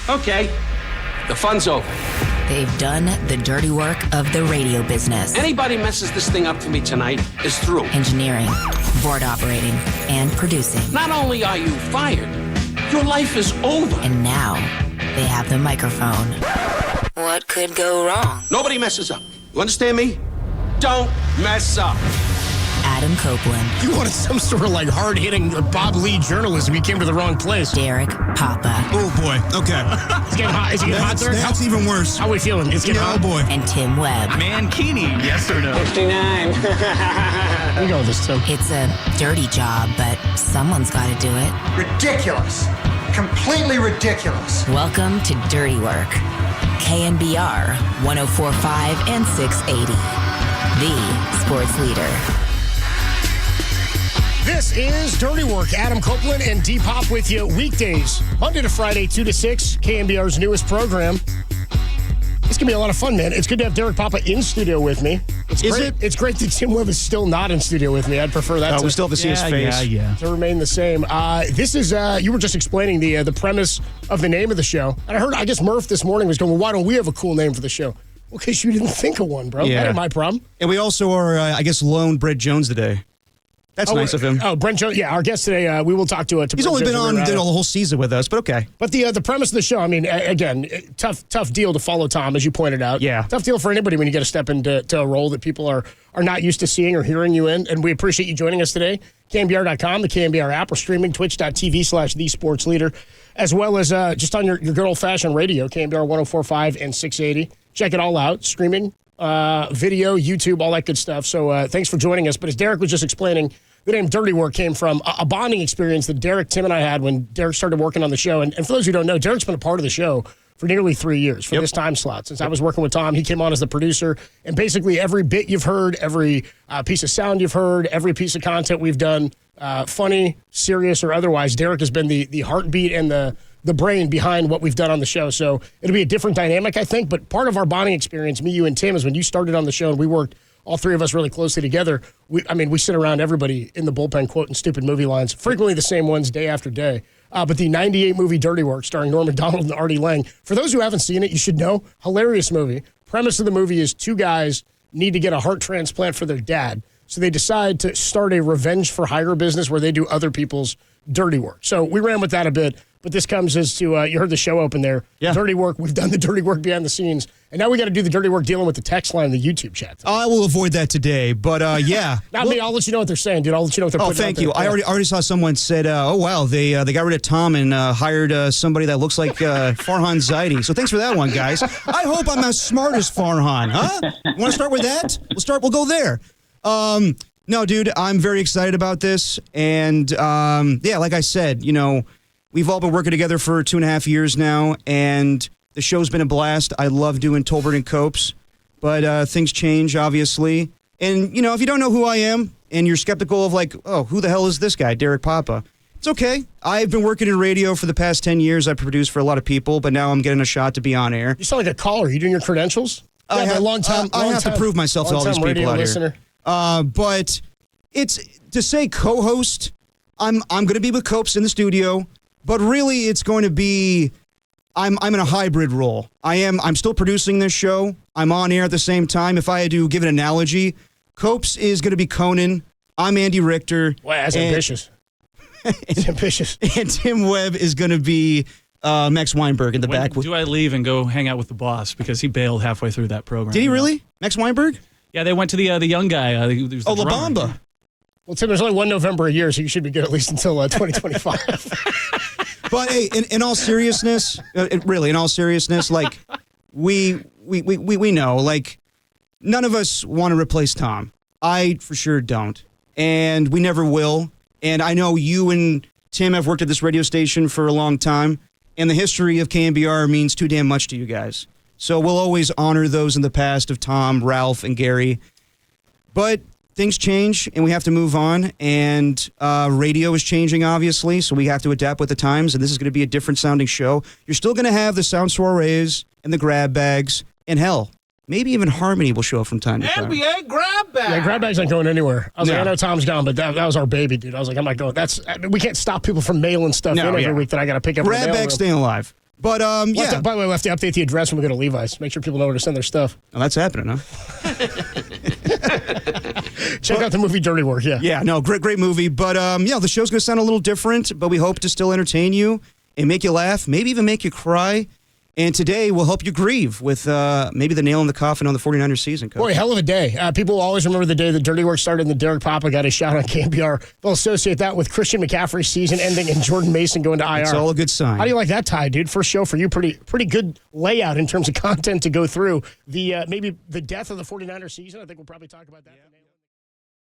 Okay, the fun's over. They've done the dirty work of the radio business. Anybody messes this thing up for me tonight is through. Engineering, board operating, and producing. Not only are you fired, your life is over. And now they have the microphone. What could go wrong? Nobody messes up. You understand me? Don't mess up. Adam Copeland. You wanted some sort of like hard-hitting Bob Lee journalism. You came to the wrong place. Derek Papa. Oh, boy. Okay. It's getting hot. Is it getting hot there? That's even worse. How are we feeling? It's getting hot? Oh, boy. And Tim Webb. Mankini, yes or no? 59. We go with this, Tim. It's a dirty job, but someone's got to do it. Ridiculous. Completely ridiculous. Welcome to Dirty Work. KNBR 104.5 and 680. The sports leader. This is Dirty Work. Adam Copeland and D-Pop with you weekdays, Monday to Friday, 2 to 6, KNBR's newest program. It's going to be a lot of fun, man. It's good to have Derek Papa in studio with me. It's great that Tim Webb is still not in studio with me. I'd prefer that We still have to see his face. to remain the same. This is, you were just explaining the premise of the name of the show. And I guess Murph this morning was going, well, why don't we have a cool name for the show? Well, because you didn't think of one, bro. Yeah. That ain't my problem. And we also are, I guess, loaned Brett Jones today. That's nice of him. Oh, Brent Jones. Yeah, our guest today, we will talk to He's Brent only been Jones on the whole season with us, but okay. But the premise of the show, I mean, again, tough deal to follow Tom, as you pointed out. Yeah. Tough deal for anybody when you get to step into a role that people are not used to seeing or hearing you in. And we appreciate you joining us today. KNBR.com, the KNBR app, or streaming twitch.tv/thesportsleader, as well as just on your good old-fashioned radio, KNBR 104.5 and 680. Check it all out. Streaming, video, YouTube, all that good stuff. So thanks for joining us. But as Derek was just explaining, the name Dirty Work came from a bonding experience that Derek, Tim, and I had when Derek started working on the show. And for those who don't know, Derek's been a part of the show for nearly 3 years, for this time slot. Since I was working with Tom, he came on as the producer. And basically every bit you've heard, every piece of sound you've heard, every piece of content we've done, funny, serious, or otherwise, Derek has been the heartbeat and the brain behind what we've done on the show. So it'll be a different dynamic, I think. But part of our bonding experience, me, you, and Tim, is when you started on the show and we worked all three of us really closely together. We sit around everybody in the bullpen quoting stupid movie lines, frequently the same ones day after day. But the 98 movie Dirty Work, starring Norm Macdonald and Artie Lang, for those who haven't seen it, you should know, hilarious movie. Premise of the movie is two guys need to get a heart transplant for their dad. So they decide to start a revenge for hire business where they do other people's dirty work. So we ran with that a bit, but this comes as to, you heard the show open there. Yeah. Dirty work. We've done the dirty work behind the scenes. And now we got to do the dirty work dealing with the text line in the YouTube chat. I will avoid that today, but yeah. Not me. I'll let you know what they're saying, dude. I'll let you know what they're putting thank out you. there. I already saw someone said, oh, wow, they got rid of Tom and hired somebody that looks like Farhan Zaidi. So thanks for that one, guys. I hope I'm as smart as Farhan, huh? Want to start with that? We'll go there. No, dude, I'm very excited about this. And, yeah, like I said, we've all been working together for 2.5 years now, and the show's been a blast. I love doing Tolbert and Copes, but things change, obviously. And, if you don't know who I am and you're skeptical of, like, oh, who the hell is this guy, Derek Papa? It's okay. I've been working in radio for the past 10 years. I've produced for a lot of people, but now I'm getting a shot to be on air. You sound like a caller. You doing your credentials? I have to prove myself to all these people out listener. Here. But it's to say co-host. I'm going to be with Copes in the studio, but really it's going to be I'm in a hybrid role. I'm still producing this show. I'm on air at the same time. If I had to give an analogy, Copes is going to be Conan. I'm Andy Richter. Wow, that's ambitious. It's ambitious. And Tim Webb is going to be Max Weinberg in the back. Do I leave and go hang out with the boss because he bailed halfway through that program? Did he really? Max Weinberg? Yeah, they went to the young guy. Who's the La drummer. Bamba. Well, Tim, there's only one November a year, so you should be good at least until 2025. But hey, in all seriousness, like we know, like none of us want to replace Tom. I for sure don't, and we never will. And I know you and Tim have worked at this radio station for a long time, and the history of KNBR means too damn much to you guys. So we'll always honor those in the past of Tom, Ralph, and Gary. But things change, and we have to move on, and radio is changing, obviously, so we have to adapt with the times, and this is going to be a different-sounding show. You're still going to have the sound soirees and the grab bags, and hell, maybe even Harmony will show up from time to time. NBA grab bag. Yeah, grab bags aren't going anywhere. I was like, No. I know Tom's gone, but that was our baby, dude. I was like, I'm not going. We can't stop people from mailing stuff in every week that I got to pick up. Grab bags staying alive. But yeah, By the way, we'll have to update the address when we go to Levi's. Make sure people know where to send their stuff. oh, that's happening, huh? Check out the movie Dirty Work. Yeah. Yeah, no, great movie. But yeah, the show's going to sound a little different, but we hope to still entertain you and make you laugh, maybe even make you cry. And today we'll help you grieve with maybe the nail in the coffin on the 49ers season, Coach. Boy, hell of a day. People will always remember the day that Dirty Work started and the Derek Papa got his shot on KNBR. They'll associate that with Christian McCaffrey's season ending and Jordan Mason going to IR. It's all a good sign. How do you like that tie, dude? First show for you. Pretty good layout in terms of content to go through. The maybe the death of the 49ers season. I think we'll probably talk about that.